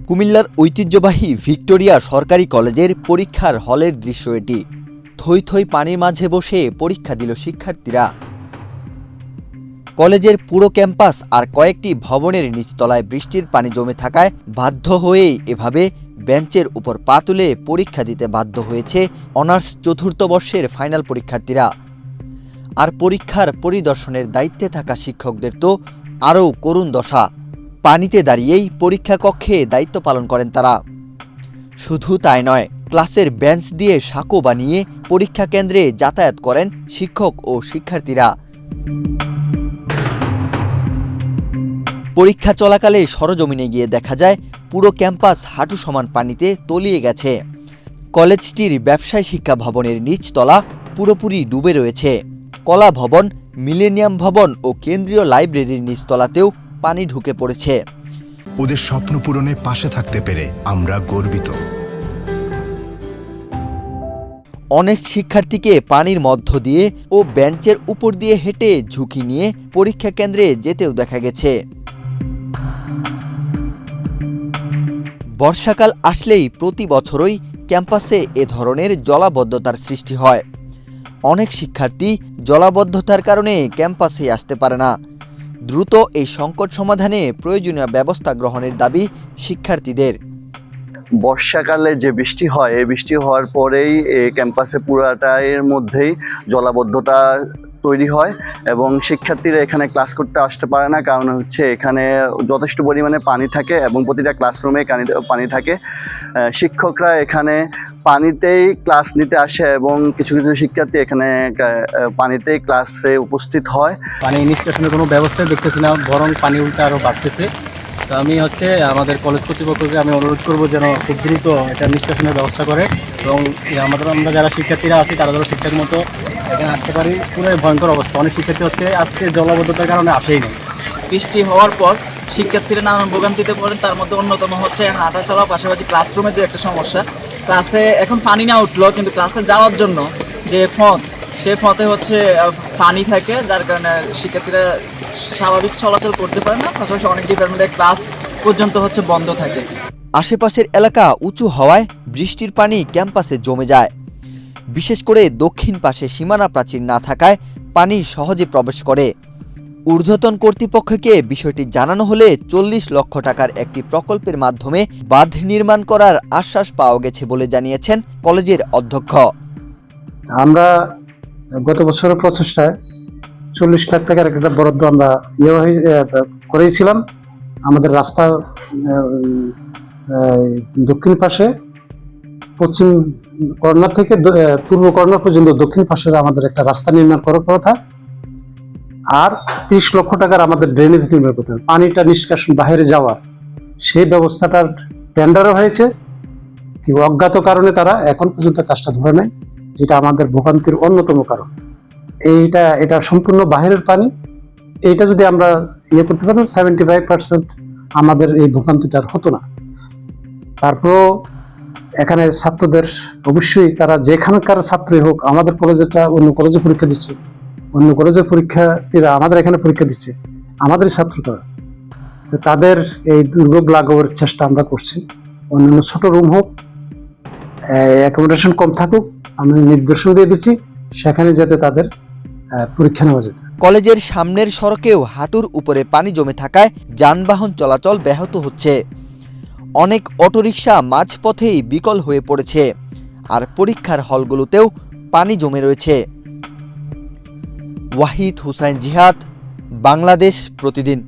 কুমিল্লার ঐতিহ্যবাহী ভিক্টোরিয়া সরকারি কলেজের পরীক্ষার হলের দৃশ্য এটি। থই থই পানির মাঝে বসে পরীক্ষা দিল শিক্ষার্থীরা। কলেজের পুরো ক্যাম্পাস আর কয়েকটি ভবনের নিচতলায় বৃষ্টির পানি জমে থাকায় বাধ্য হয়েই এভাবে বেঞ্চের উপর পা তুলে পরীক্ষা দিতে বাধ্য হয়েছে অনার্স চতুর্থ বর্ষের ফাইনাল পরীক্ষার্থীরা। আর পরীক্ষার পরিদর্শনের দায়িত্বে থাকা শিক্ষকদের তো আরও করুণ দশা। পানিতে দাঁড়িয়েই পরীক্ষা কক্ষে দায়িত্ব পালন করেন তারা। শুধু তাই নয়, ক্লাসের বেঞ্চ দিয়ে সাঁকো বানিয়ে পরীক্ষা কেন্দ্রে যাতায়াত করেন শিক্ষক ও শিক্ষার্থীরা। পরীক্ষা চলাকালে সরজমিনে গিয়ে দেখা যায় পুরো ক্যাম্পাস হাঁটু সমান পানিতে তলিয়ে গেছে। কলেজটির ব্যবসায় শিক্ষা ভবনের নিচতলা পুরোপুরি ডুবে রয়েছে। কলা ভবন, মিলেনিয়াম ভবন ও কেন্দ্রীয় লাইব্রেরির নিচতলাতেও পানি ঢুকে পড়েছে। ওদের স্বপ্ন পূরণে পাশে থাকতে পেরে আমরা গর্বিত। অনেক শিক্ষার্থীকে পানির মধ্য দিয়ে ও বেঞ্চের উপর দিয়ে হেঁটে ঝুঁকি নিয়ে পরীক্ষা কেন্দ্রে যেতেও দেখা গেছে। বর্ষাকাল আসলেই প্রতি বছরই ক্যাম্পাসে এ ধরনের জলাবদ্ধতার সৃষ্টি হয়। অনেক শিক্ষার্থী জলাবদ্ধতার কারণে ক্যাম্পাসে আসতে পারে না। দ্রুত এই সংকট সমাধানে প্রয়োজনীয় ব্যবস্থা গ্রহণের দাবি শিক্ষার্থীদের। বর্ষাকালে যে বৃষ্টি হয়, এই বৃষ্টি হওয়ার পরেই এই ক্যাম্পাসে পুরাটার মধ্যেই জলাবদ্ধতা তৈরি হয় এবং শিক্ষার্থীরা এখানে ক্লাস করতে আসতে পারে না। কারণ হচ্ছে এখানে যথেষ্ট পরিমাণে পানি থাকে এবং প্রতিটা ক্লাসরুমে পানি থাকে। শিক্ষকরা এখানে পানিতেই ক্লাস নিতে আসে এবং কিছু কিছু শিক্ষার্থী এখানে পানিতেই ক্লাসে উপস্থিত হয়। পানি নিষ্কাশনের কোনো ব্যবস্থাই দেখতেছি না, বরং পানি উল্টা আরও বাড়তেছে। তো আমি আমাদের কলেজ কর্তৃপক্ষকে আমি অনুরোধ করবো যেন খুব দ্রুত এটা নিষ্কাশনের ব্যবস্থা করে এবং আমরা যারা শিক্ষার্থীরা আছি তারা যেন ঠিকঠাক মতো এখানে আসতে পারি। পুরো ভয়ঙ্কর অবস্থা, অনেক শিক্ষার্থী আজকে জলাবদ্ধতার কারণে আসেই না। বৃষ্টি হওয়ার পর শিক্ষার্থীরা নানান ভোগান্তিতে পড়েন। তার মধ্যে অন্যতম হচ্ছে হাঁটা চলা, পাশাপাশি ক্লাসরুমের যে একটা সমস্যা। ক্লাসে এখন পানি না উঠলো, কিন্তু ক্লাসে যাওয়ার জন্য যে পথ, সে পথে পানি থাকে, যার কারণে শিক্ষার্থীরা স্বাভাবিক চলাচল করতে পারে না। পাশাপাশি অনেক ডিপার্টমেন্টের ক্লাস পর্যন্ত বন্ধ থাকে। আশেপাশের এলাকা উঁচু হওয়ায় বৃষ্টির পানি ক্যাম্পাসে জমে যায়। বিশেষ করে দক্ষিণ পাশে সীমানা প্রাচীর না থাকায় পানি সহজে প্রবেশ করে। ঊর্ধ্বতন কর্তৃপক্ষকে বিষয়টি জানানো হলে 40 লক্ষ টাকার একটি প্রকল্পের মাধ্যমে বাঁধ নির্মাণ করার আশ্বাস পাওয়া গেছে বলে জানিয়েছেন কলেজের অধ্যক্ষ। আমরা গত বছরের প্রচেষ্টায় 40 লাখ টাকার একটা বরাদ্দ আমরা করেছিলাম। আমাদের রাস্তা দক্ষিণ পাশে পশ্চিম কর্নার থেকে পূর্ব কর্নার পর্যন্ত দক্ষিণ পাশে আমাদের একটা রাস্তা নির্মাণ করার কথা, আর 30 লক্ষ টাকার আমাদের ড্রেনেজ নির্মাণ করতে হবে, পানিটা নিষ্কাশন বাইরে যাওয়ার। সেই ব্যবস্থাটার টেন্ডারও হয়েছে, কি অজ্ঞাত কারণে তারা এখন পর্যন্ত কাজটা ধরে নেয়, যেটা আমাদের ভোগান্তির অন্যতম কারণ। এটা সম্পূর্ণ বাহিরের পানি। এইটা যদি আমরা করতে পারি 75% আমাদের এই ভোগান্তিটা হতো না। তারপরও এখানে ছাত্রদের অবশ্যই তারা যেখানকার ছাত্রই হোক, আমাদের কলেজেটা অন্য কলেজে পরীক্ষা দিচ্ছে, অন্য কলেজের পরীক্ষার্থীরা আমাদের এখানে পরীক্ষা দিচ্ছে, আমাদের ছাত্ররা, তাদের এই দুর্ভোগ লাঘবের চেষ্টা আমরা করছি। অন্যান্য ছোট রুম হোক, অ্যাকোমোডেশন কম থাকুক, আমি নির্দেশনা দিয়ে দিচ্ছি সেখানে যাতে তাদের পরীক্ষা নেওয়া যায়। কলেজের সামনের সড়কেও হাঁটুর উপরে পানি জমে থাকায় যানবাহন চলাচল ব্যাহত হচ্ছে। অনেক অটোরিকশা মাঝপথেই বিকল হয়ে পড়েছে, আর পরীক্ষার হলগুলোতেও পানি জমে রয়েছে। ওয়াহিদ হুসাইন জিহাদ, বাংলাদেশ প্রতিদিন।